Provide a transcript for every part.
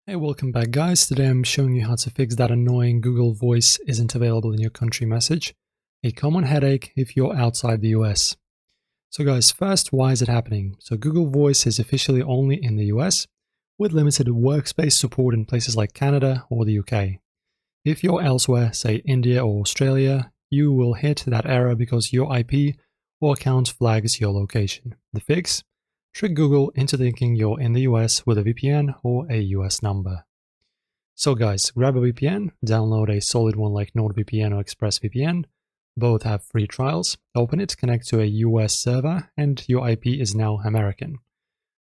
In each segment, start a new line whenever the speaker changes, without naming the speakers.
Hey, welcome back guys. Today I'm showing you how to fix that annoying Google Voice isn't available in your country message, a common headache if you're outside the US. So guys, first, why is it happening? So Google Voice is officially only in the US, with limited workspace support in places like Canada or the UK. If you're elsewhere, say India or Australia, you will hit that error because your IP or account flags your location. The fix? Trick Google into thinking you're in the US with a VPN or a US number. So guys, grab a VPN, download a solid one like NordVPN or ExpressVPN. Both have free trials. Open it, connect to a US server, and your IP is now American.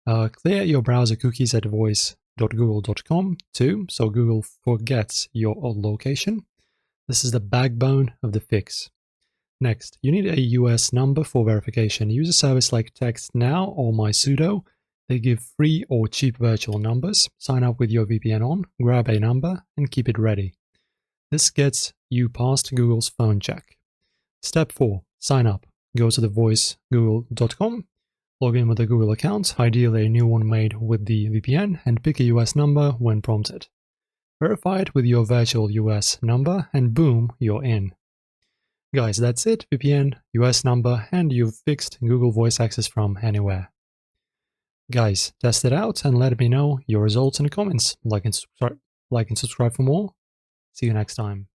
Clear your browser cookies at voice.google.com too, so Google forgets your old location. This is the backbone of the fix. Next, you need a US number for verification. Use a service like TextNow or MySudo. They give free or cheap virtual numbers. Sign up with your VPN on, grab a number, and keep it ready. This gets you past Google's phone check. Step 4. Sign up. Go to the voice.google.com, log in with a Google account, ideally a new one made with the VPN, and pick a US number when prompted. Verify it with your virtual US number, and boom, you're in. Guys, that's it. VPN, US number, and you've fixed Google Voice access from anywhere. Guys, test it out and let me know your results in the comments. Like and subscribe for more. See you next time.